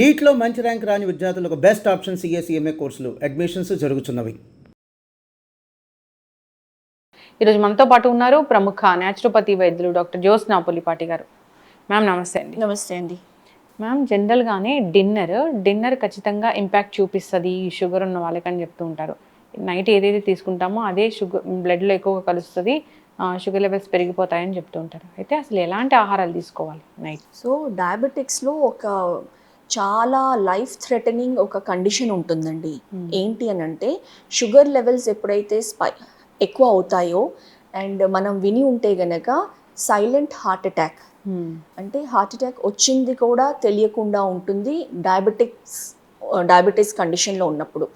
నీట్లో మంచి ర్యాంక్ రాని విద్యార్థులకు బెస్ట్ ఆప్షన్ సిఎస్ఈఎంఏ కోర్సులు అడ్మిషన్స్ జరుగుతున్నవి. ఈరోజు మనతో పాటు ఉన్నారు ప్రముఖ న్యాచురోపతి వైద్యులు డాక్టర్ జ్యోత్స్నా పులిపాటి గారు. మ్యామ్ నమస్తే అండి. నమస్తే అండి. మ్యామ్ జనరల్గానే డిన్నర్ ఖచ్చితంగా ఇంపాక్ట్ చూపిస్తుంది ఈ షుగర్ ఉన్న వాళ్ళకని చెప్తూ ఉంటారు. నైట్ ఏదైతే తీసుకుంటామో అదే బ్లడ్లో ఎక్కువగా కలుస్తుంది, షుగర్ లెవెల్స్ పెరిగిపోతాయని చెప్తూ ఉంటారు. అయితే అసలు ఎలాంటి ఆహారాలు తీసుకోవాలి నైట్? సో డయాబెటిక్స్లో ఒక చాలా లైఫ్ థ్రెటనింగ్ ఒక కండిషన్ ఉంటుందండి. ఏంటి అని అంటే షుగర్ లెవెల్స్ ఎప్పుడైతే ఎక్కువ అవుతాయో అండ్ మనం విని ఉంటే గనక సైలెంట్ హార్ట్ అటాక్, అంటే హార్ట్ అటాక్ వచ్చింది కూడా తెలియకుండా ఉంటుంది డయాబెటిక్స్ కండిషన్లో ఉన్నప్పుడు.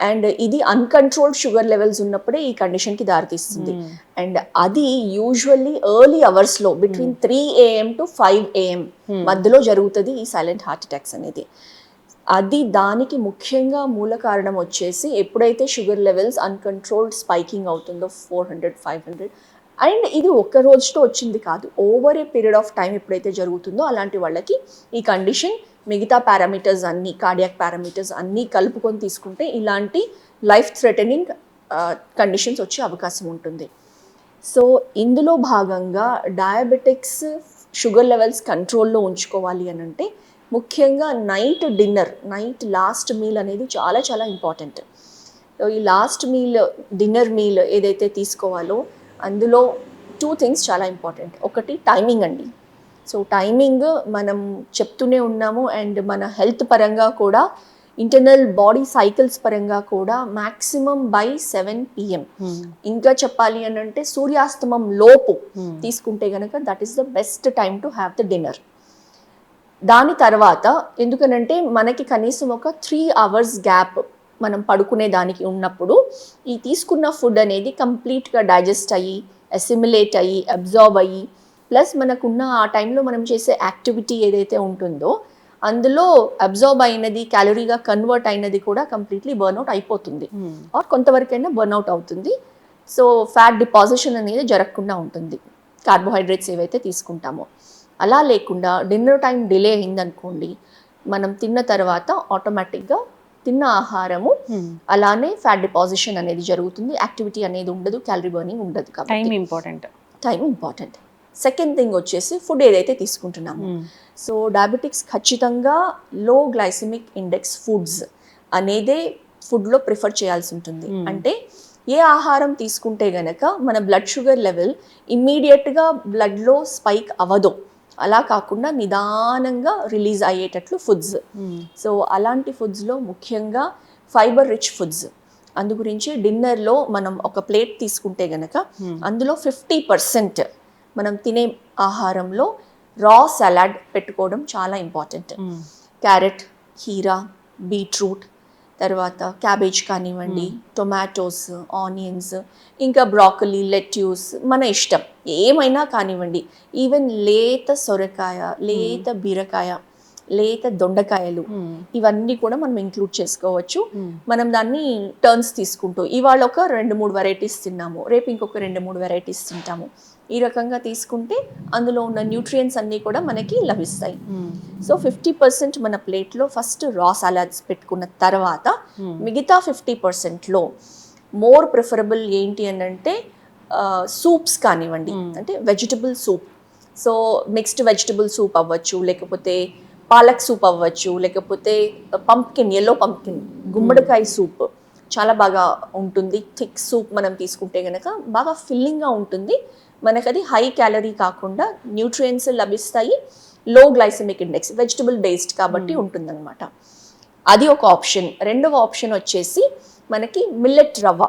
అండ్ ఇది అన్కంట్రోల్డ్ షుగర్ లెవెల్స్ ఉన్నప్పుడే ఈ కండిషన్కి దారితీస్తుంది. అండ్ అది యూజువల్లీ ఎర్లీ అవర్స్లో బిట్వీన్ 3 AM to 5 AM మధ్యలో జరుగుతుంది ఈ సైలెంట్ హార్ట్ అటాక్స్ అనేది. అది దానికి ముఖ్యంగా మూల కారణం వచ్చేసి ఎప్పుడైతే షుగర్ లెవెల్స్ అన్కంట్రోల్డ్ స్పైకింగ్ అవుతుందో 400, 500, అండ్ ఇది ఒక్క రోజుతో వచ్చింది కాదు, over a period of time ఎప్పుడైతే జరుగుతుందో అలాంటి వాళ్ళకి ఈ కండిషన్ మిగతా పారామీటర్స్ అన్నీ, కార్డియాక్ పారామీటర్స్ అన్నీ కలుపుకొని తీసుకుంటే ఇలాంటి లైఫ్ థ్రెటనింగ్ కండిషన్స్ వచ్చే అవకాశం ఉంటుంది. సో ఇందులో భాగంగా డయాబెటిక్స్ షుగర్ లెవెల్స్ కంట్రోల్లో ఉంచుకోవాలి అని అంటే ముఖ్యంగా నైట్ లాస్ట్ మీల్ అనేది చాలా చాలా ఇంపార్టెంట్. సో ఈ లాస్ట్ మీల్, డిన్నర్ మీల్ ఏదైతే తీసుకోవాలో అందులో 2 things చాలా ఇంపార్టెంట్. ఒకటి టైమింగ్ అండి. సో టైమింగ్ మనం చెప్తూనే ఉన్నాము అండ్ మన హెల్త్ పరంగా కూడా, ఇంటర్నల్ బాడీ సైకిల్స్ పరంగా కూడా మ్యాక్సిమం బై 7 PM. ఇంకా చెప్పాలి అని అంటే సూర్యాస్తమం లోపు తీసుకుంటే కనుక that is the best time to have the dinner. దాని తర్వాత ఎందుకనంటే మనకి కనీసం ఒక 3 hours గ్యాప్ మనం పడుకునే దానికి ఉన్నప్పుడు ఈ తీసుకున్న ఫుడ్ అనేది కంప్లీట్గా డైజెస్ట్ అయ్యి, అసిమిలేట్ అయ్యి, అబ్జార్బ్ అయ్యి, ప్లస్ మనకున్న ఆ టైంలో మనం చేసే యాక్టివిటీ ఏదైతే ఉంటుందో అందులో అబ్జార్బ్ అయినది, క్యాలరీగా కన్వర్ట్ అయినది కూడా కంప్లీట్లీ బర్న్అవుట్ అయిపోతుంది, ఆర్ కొంతవరకైనా బర్న్అవుట్ అవుతుంది. సో ఫ్యాట్ డిపాజిషన్ అనేది జరగకుండా ఉంటుంది కార్బోహైడ్రేట్స్ ఏవైతే తీసుకుంటామో. అలా లేకుండా డిన్నర్ టైం డిలే అయిందనుకోండి, మనం తిన్న తర్వాత ఆటోమేటిక్గా తిన్న ఆహారము అలానే ఫ్యాట్ డిపాజిషన్ అనేది జరుగుతుంది, యాక్టివిటీ అనేది ఉండదు, క్యాలరీ బర్నింగ్ ఉండదు. కాబట్టి టైం ఇంపార్టెంట్. సెకండ్ థింగ్ వచ్చేసి ఫుడ్ ఏదైతే తీసుకుంటున్నాము. సో డయాబెటిక్స్ ఖచ్చితంగా లో గ్లైసిమిక్ ఇండెక్స్ ఫుడ్స్ అనేదే ఫుడ్లో ప్రిఫర్ చేయాల్సి ఉంటుంది. అంటే ఏ ఆహారం తీసుకుంటే గనక మన బ్లడ్ షుగర్ లెవెల్ ఇమ్మీడియట్గా బ్లడ్లో స్పైక్ అవ్వదు, అలా కాకుండా నిదానంగా రిలీజ్ అయ్యేటట్లు ఫుడ్స్. సో అలాంటి ఫుడ్స్లో ముఖ్యంగా ఫైబర్ రిచ్ ఫుడ్స్. అందు గురించి డిన్నర్లో మనం ఒక ప్లేట్ తీసుకుంటే గనక అందులో 50% మనం తినే ఆహారంలో రా సలాడ్ పెట్టుకోవడం చాలా ఇంపార్టెంట్. క్యారెట్, కీరా, బీట్రూట్, తర్వాత క్యాబేజ్ కానివ్వండి, టొమాటోస్, ఆనియన్స్, ఇంకా బ్రాకలీ, లెట్యూస్, మన ఇష్టం ఏమైనా కానివ్వండి. ఈవెన్ లేత సొరకాయ, లేత బీరకాయ, లేత దొండకాయలు, ఇవన్నీ కూడా మనం ఇంక్లూడ్ చేసుకోవచ్చు. మనం దాన్ని టర్న్స్ తీసుకుంటూ ఇవాళ ఒక 2-3 వెరైటీస్ తిన్నాము, రేపు ఇంకొక 2-3 వెరైటీస్ తింటాము. ఈ రకంగా తీసుకుంటే అందులో ఉన్న న్యూట్రియంట్స్ అన్నీ కూడా మనకి లభిస్తాయి. సో 50% మన ప్లేట్లో ఫస్ట్ రా సలాడ్స్ పెట్టుకున్న తర్వాత మిగతా 50%లో మోర్ ప్రిఫరబుల్ ఏంటి అని అంటే సూప్స్ కానివ్వండి, అంటే vegetable soup. So mixed vegetable soup అవ్వచ్చు, లేకపోతే పాలక్ సూప్ అవ్వచ్చు, లేకపోతే ఎల్లో పంప్కిన్, గుమ్మడికాయ సూప్ చాలా బాగా ఉంటుంది. థిక్ సూప్ మనం తీసుకుంటే కనుక బాగా ఫిల్లింగ్గా ఉంటుంది, మనకు అది హై క్యాలరీ కాకుండా న్యూట్రియంట్స్ లభిస్తాయి, లో గ్లైసెమిక్ ఇండెక్స్, వెజిటబుల్ బేస్డ్ కాబట్టి ఉంటుందన్నమాట. అది ఒక ఆప్షన్. రెండవ ఆప్షన్ వచ్చేసి మనకి మిల్లెట్ రవ్వ,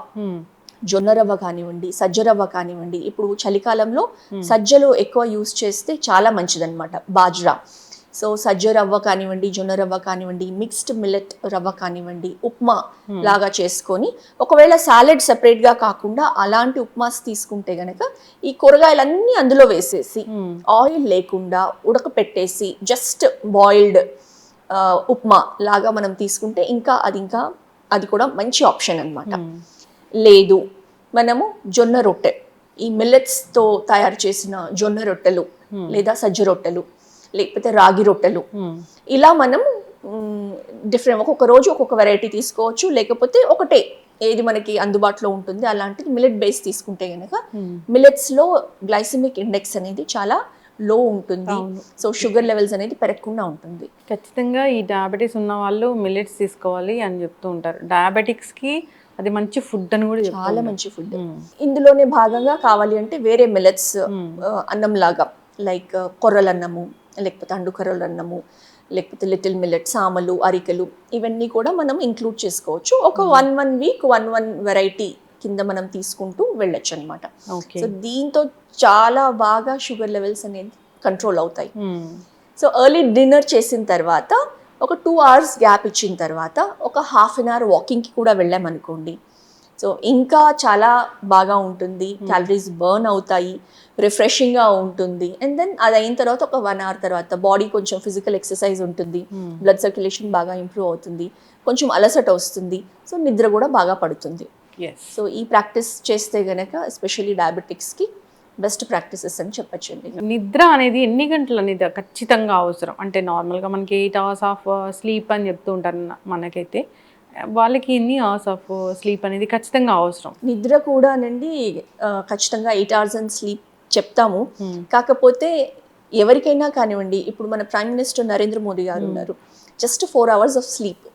జొన్న రవ్వ కానివ్వండి, సజ్జ రవ్వ కానివ్వండి. ఇప్పుడు చలికాలంలో సజ్జలు ఎక్కువ యూస్ చేస్తే చాలా మంచిదన్నమాట, బాజ్రా. సో సజ్జ రవ్వ కానివ్వండి, జొన్న రవ్వ కానివ్వండి, మిక్స్డ్ మిల్లెట్ రవ్వ కానివ్వండి, ఉప్మా లాగా చేసుకొని, ఒకవేళ సాలెడ్ సెపరేట్గా కాకుండా అలాంటి ఉప్మాస్ తీసుకుంటే గనక ఈ కూరగాయలన్నీ అందులో వేసేసి ఆయిల్ లేకుండా ఉడకపెట్టేసి జస్ట్ బాయిల్డ్ ఉప్మా లాగా మనం తీసుకుంటే ఇంకా అది కూడా మంచి ఆప్షన్ అన్నమాట. లేదు మనము జొన్న రొట్టె, ఈ మిల్లెట్స్తో తయారు చేసిన జొన్న రొట్టెలు లేదా సజ్జ రొట్టెలు, లేకపోతే రాగి రొట్టెలు, ఇలా మనం డిఫరెంట్ ఒక్కొక్క రోజు ఒక్కొక్క వెరైటీ తీసుకోవచ్చు, లేకపోతే ఒకటే ఏది మనకి అందుబాటులో ఉంటుంది అలాంటిది మిల్లెట్ బేస్ తీసుకుంటే కనుక మిల్లెట్స్లో గ్లైసెమిక్ ఇండెక్స్ అనేది చాలా లో ఉంటుంది. సో షుగర్ లెవెల్స్ అనేది పెరగకుండా ఉంటుంది. ఖచ్చితంగా ఈ డయాబెటీస్ ఉన్న వాళ్ళు మిల్లెట్స్ తీసుకోవాలి అని చెప్తూ ఉంటారు. డయాబెటిక్స్కి అది మంచి ఫుడ్ అని కూడా చాలా మంచి ఫుడ్. ఇందులోనే భాగంగా కావాలి అంటే వేరే మిల్లెట్స్ అన్నం లాగా లైక్ కొర్రల అన్నము, లేకపోతే అండు కొర్రల అన్నము, లేకపోతే లిటిల్ మిల్లెట్, సామలు, అరికలు, ఇవన్నీ కూడా మనం ఇంక్లూడ్ చేసుకోవచ్చు. ఒక 1 వీక్ 1 వెరైటీ కింద మనం తీసుకుంటూ వెళ్ళొచ్చు అనమాట. సో దీంతో చాలా బాగా షుగర్ లెవెల్స్ అనేది కంట్రోల్ అవుతాయి. సో ఎర్లీ డిన్నర్ చేసిన తర్వాత ఒక 2 hours గ్యాప్ ఇచ్చిన తర్వాత ఒక ½ an hour వాకింగ్కి కూడా వెళ్ళామనుకోండి, సో ఇంకా చాలా బాగా ఉంటుంది. క్యాలరీస్ బర్న్ అవుతాయి, రిఫ్రెషింగ్గా ఉంటుంది. అండ్ దెన్ అది అయిన తర్వాత ఒక 1 hour తర్వాత బాడీ కొంచెం ఫిజికల్ ఎక్సర్సైజ్ ఉంటుంది, బ్లడ్ సర్క్యులేషన్ బాగా ఇంప్రూవ్ అవుతుంది, కొంచెం అలసట వస్తుంది, సో నిద్ర కూడా బాగా పడుతుంది. సో ఈ ప్రాక్టీస్ చేస్తే గనక ఎస్పెషల్లీ డయాబెటిక్స్కి బెస్ట్ ప్రాక్టీసెస్ అని చెప్పచ్చండి. నిద్ర అనేది ఎన్ని గంటల నిద్ర ఖచ్చితంగా అవసరం? అంటే నార్మల్గా మనకి 8 hours ఆఫ్ స్లీప్ అని చెప్తూ ఉంటారు మనకైతే, వాళ్ళకి ఎన్ని అవర్స్ ఆఫ్ స్లీప్ అనేది ఖచ్చితంగా అవసరం? నిద్ర కూడానండి ఖచ్చితంగా 8 hours అని స్లీప్ చెప్తాము. కాకపోతే ఎవరికైనా కానివ్వండి, ఇప్పుడు మన ప్రైమ్ మినిస్టర్ నరేంద్ర మోదీ గారు ఉన్నారు, just 4 hours of sleep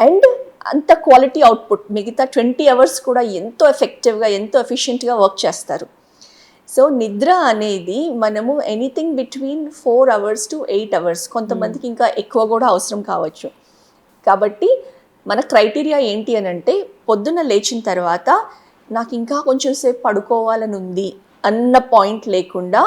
and అంత క్వాలిటీ అవుట్పుట్, మిగతా 20 hours కూడా ఎంతో ఎఫెక్టివ్గా ఎంతో ఎఫిషియెంట్గా వర్క్ చేస్తారు. సో నిద్ర అనేది మనము anything between 4 hours to 8 hours, కొంతమందికి ఇంకా ఎక్కువ కూడా అవసరం కావచ్చు. కాబట్టి మన క్రైటీరియా ఏంటి అని అంటే, పొద్దున్న లేచిన తర్వాత నాకు ఇంకా కొంచెం సేపు పడుకోవాలని ఉంది అన్న పాయింట్ లేకుండా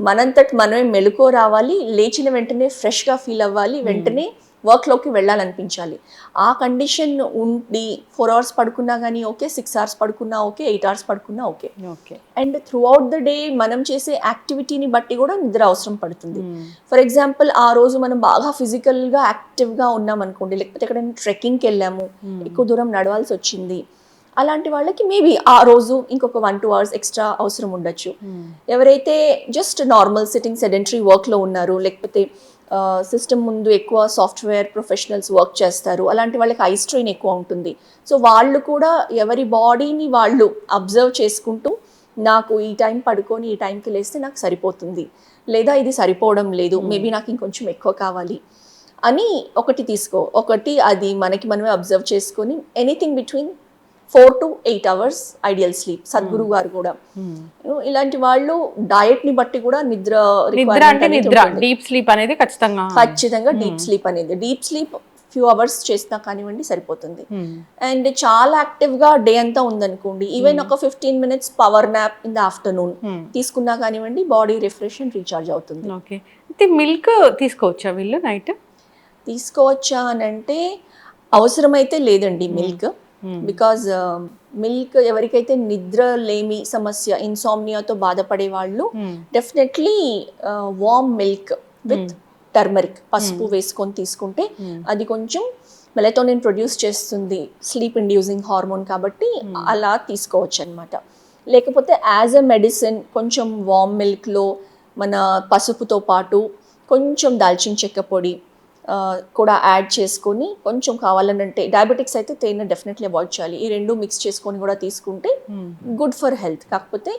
మనంతటి మనమే మెలకువ రావాలి, లేచిన వెంటనే ఫ్రెష్గా ఫీల్ అవ్వాలి, వెంటనే వర్క్లోకి వెళ్ళాలనిపించాలి. ఆ కండిషన్ ఉండి 4 hours పడుకున్నా కానీ ఓకే, 6 hours పడుకున్నా ఓకే, 8 hours పడుకున్నా okay. And through out the day మనం చేసే యాక్టివిటీని బట్టి కూడా నిద్ర అవసరం పడుతుంది. ఫర్ ఎగ్జాంపుల్ ఆ రోజు మనం బాగా ఫిజికల్గా యాక్టివ్గా ఉన్నాం అనుకోండి, లేకపోతే ఎక్కడైనా ట్రెక్కింగ్కి వెళ్ళాము, ఎక్కువ దూరం నడవాల్సి వచ్చింది, అలాంటి వాళ్ళకి మేబీ ఆ రోజు ఇంకొక 1-2 hours ఎక్స్ట్రా అవసరం ఉండొచ్చు. ఎవరైతే జస్ట్ నార్మల్ సిట్టింగ్ సెడెంటరీ వర్క్లో ఉన్నారు, లేకపోతే సిస్టమ్ ముందు ఎక్కువ సాఫ్ట్వేర్ ప్రొఫెషనల్స్ వర్క్ చేస్తారు, అలాంటి వాళ్ళకి ఐ స్ట్రెయిన్ ఎక్కువ ఉంటుంది. సో వాళ్ళు కూడా ఎవరి బాడీని వాళ్ళు అబ్జర్వ్ చేసుకుంటూ, నాకు ఈ టైం పడుకొని ఈ టైంకి లేస్తే నాకు సరిపోతుంది, లేదా ఇది సరిపోవడం లేదు, మేబీ నాకు ఇంకొంచెం ఎక్కువ కావాలి అని ఒకటి అది మనకి మనమే అబ్జర్వ్ చేసుకొని anything between 4 to 8 hours ideal sleep. Sadhguru గారు కూడా ఇలాంటి వాళ్ళు డయట్ ని బట్టి కూడా నిద్ర డీప్ స్లీప్ అనేది ఖచ్చితంగా డీప్ స్లీప్ అనేది, డీప్ స్లీప్ ఫ్యూ అవర్స్ చేసినా కానివ్వండి సరిపోతుంది. అండ్ చాలా యాక్టివ్ గా డే అంతా ఉందనుకోండి, ఈవెన్ ఒక 15 minutes power nap in the afternoon తీసుకున్నా కానివ్వండి, బాడీ రిఫ్రెష్ అండ్ రీఛార్జ్ అవుతుంది. ఓకే, మిల్క్ తీసుకోవచ్చా వీళ్ళు నైట్? తీసుకోవచ్చా అని అంటే అవసరమైతే లేదండి మిల్క్. బికాజ్ మిల్క్ ఎవరికైతే నిద్ర లేమి సమస్య, ఇన్సామ్నియాతో బాధపడే వాళ్ళు definitely warm milk with turmeric, పసుపు వేసుకొని తీసుకుంటే అది కొంచెం మెలటోనిన్ ప్రొడ్యూస్ చేస్తుంది, స్లీప్ ఇండ్యూసింగ్ హార్మోన్, కాబట్టి అలా తీసుకోవచ్చు అనమాట. లేకపోతే యాజ్ ఎ మెడిసిన్ కొంచెం వార్మ్ మిల్క్లో మన పసుపుతో పాటు కొంచెం దాల్చిన చెక్క పొడి కూడా యాడ్ చేసుకొని, కొంచెం కావాలనంటే డయాబెటిక్స్ అయితే తేనె డెఫినెట్లీ అవాయిడ్ చేయాలి, ఈ రెండు మిక్స్ చేసుకొని కూడా తీసుకుంటే గుడ్ ఫర్ హెల్త్. కాకపోతే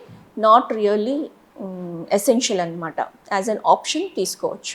నాట్ రియల్లీ ఎసెన్షియల్ అనమాట, యాజ్ అన్ ఆప్షన్ తీసుకోవచ్చు.